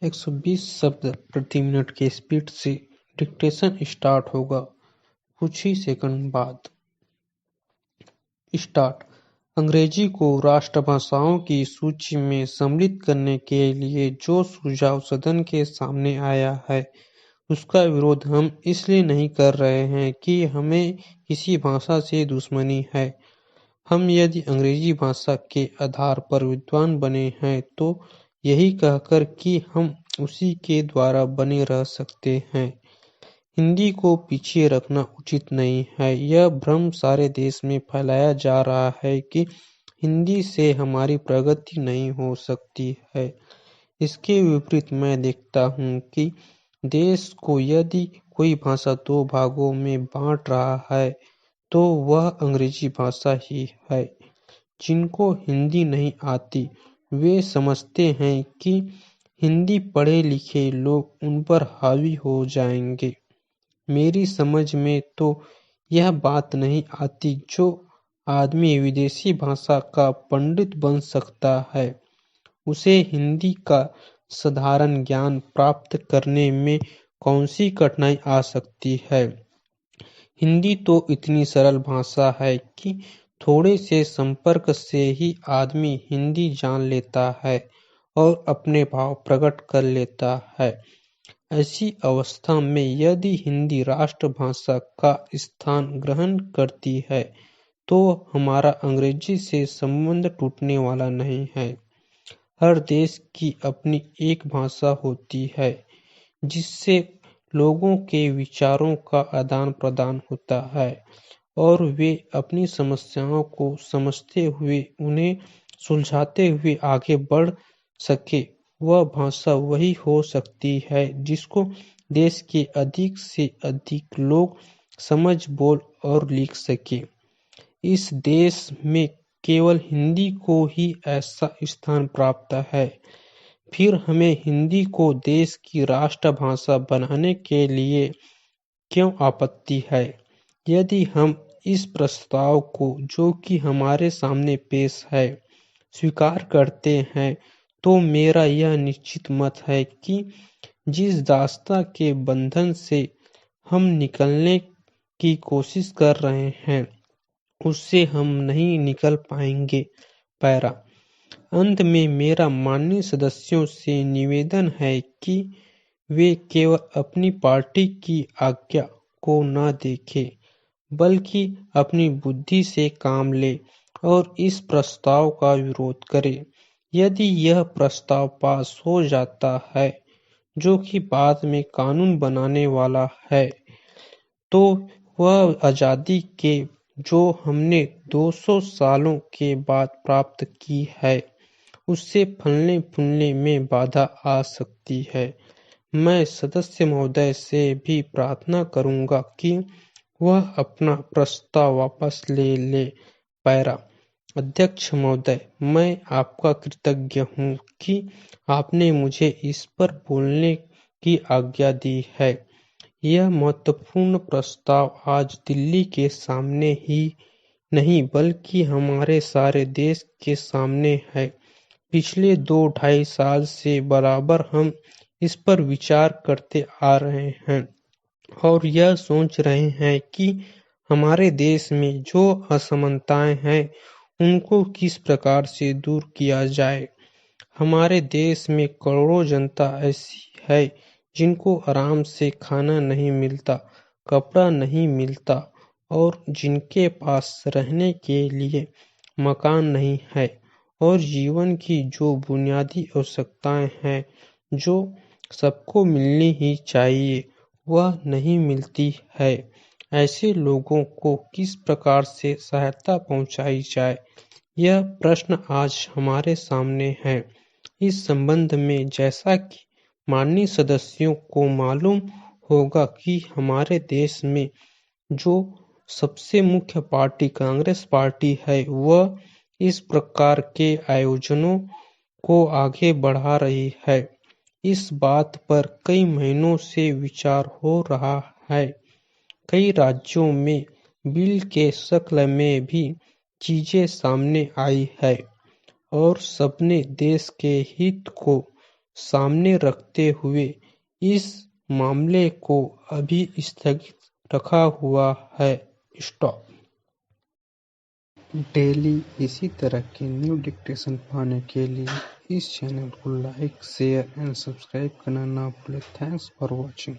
120 शब्द प्रति मिनट की स्पीड से डिक्टेशन स्टार्ट होगा कुछ ही सेकंड बाद। स्टार्ट। अंग्रेजी को राष्ट्रभाषाओं की सूची में सम्मिलित करने के लिए जो सुझाव सदन के सामने आया है, उसका विरोध हम इसलिए नहीं कर रहे हैं कि हमें किसी भाषा से दुश्मनी है। हम यदि अंग्रेजी भाषा के आधार पर विद्वान बने हैं तो यही कहकर कि हम उसी के द्वारा बने रह सकते हैं। हिंदी को पीछे रखना उचित नहीं है। यह भ्रम सारे देश में फैलाया जा रहा है कि हिंदी से हमारी प्रगति नहीं हो सकती है। इसके विपरीत मैं देखता हूँ कि देश को यदि कोई भाषा दो भागों में बांट रहा है तो वह अंग्रेजी भाषा ही है। जिनको हिंदी नहीं आती वे समझते हैं कि हिंदी पढ़े लिखे लोग उन पर हावी हो जाएंगे। मेरी समझ में तो यह बात नहीं आती जो आदमी विदेशी भाषा का पंडित बन सकता है, उसे हिंदी का साधारण ज्ञान प्राप्त करने में कौन सी कठिनाई आ सकती है। हिंदी तो इतनी सरल भाषा है कि थोड़े से संपर्क से ही आदमी हिंदी जान लेता है और अपने भाव प्रकट कर लेता है। ऐसी अवस्था में यदि हिंदी राष्ट्रभाषा का स्थान ग्रहण करती है तो हमारा अंग्रेजी से संबंध टूटने वाला नहीं है। हर देश की अपनी एक भाषा होती है जिससे लोगों के विचारों का आदान प्रदान होता है और वे अपनी समस्याओं को समझते हुए उन्हें सुलझाते हुए आगे बढ़ सके। वह भाषा वही हो सकती है जिसको देश के अधिक से अधिक लोग समझ, बोल और लिख सके। इस देश में केवल हिंदी को ही ऐसा स्थान प्राप्त है। फिर हमें हिंदी को देश की राष्ट्रभाषा बनाने के लिए क्यों आपत्ति है? यदि हम इस प्रस्ताव को जो कि हमारे सामने पेश है स्वीकार करते हैं तो मेरा यह निश्चित मत है कि जिस दास्तां के बंधन से हम निकलने की कोशिश कर रहे हैं उससे हम नहीं निकल पाएंगे। पैरा। अंत में मेरा माननीय सदस्यों से निवेदन है कि वे केवल अपनी पार्टी की आज्ञा को न देखें बल्कि अपनी बुद्धि से काम ले और इस प्रस्ताव का विरोध करें। यदि यह प्रस्ताव पास हो जाता है जो कि बाद में कानून बनाने वाला है तो वह आजादी के जो हमने 200 सालों के बाद प्राप्त की है उससे फलने फूलने में बाधा आ सकती है। मैं सदस्य महोदय से भी प्रार्थना करूंगा कि वह अपना प्रस्ताव वापस ले ले। पैरा। अध्यक्ष महोदय, मैं आपका कृतज्ञ हूँ कि आपने मुझे इस पर बोलने की आज्ञा दी है। यह महत्वपूर्ण प्रस्ताव आज दिल्ली के सामने ही नहीं बल्कि हमारे सारे देश के सामने है। पिछले 2-2.5 साल से बराबर हम इस पर विचार करते आ रहे हैं और यह सोच रहे हैं कि हमारे देश में जो असमानताएं हैं उनको किस प्रकार से दूर किया जाए। हमारे देश में करोड़ों जनता ऐसी है जिनको आराम से खाना नहीं मिलता, कपड़ा नहीं मिलता और जिनके पास रहने के लिए मकान नहीं है और जीवन की जो बुनियादी आवश्यकताएं हैं जो सबको मिलनी ही चाहिए वह नहीं मिलती है। ऐसे लोगों को किस प्रकार से सहायता पहुंचाई जाए, यह प्रश्न आज हमारे सामने है। इस संबंध में जैसा कि माननीय सदस्यों को मालूम होगा कि हमारे देश में जो सबसे मुख्य पार्टी कांग्रेस पार्टी है वह इस प्रकार के आयोजनों को आगे बढ़ा रही है। इस बात पर कई महीनों से विचार हो रहा है। कई राज्यों में बिल के शक्ल में भी चीजें सामने आई है और सबने देश के हित को सामने रखते हुए इस मामले को अभी स्थगित रखा हुआ है। स्टॉप। डेली इसी तरह के न्यू डिक्टेशन पाने के लिए इस चैनल को लाइक, शेयर एंड सब्सक्राइब करना ना भूलें। Thanks for watching.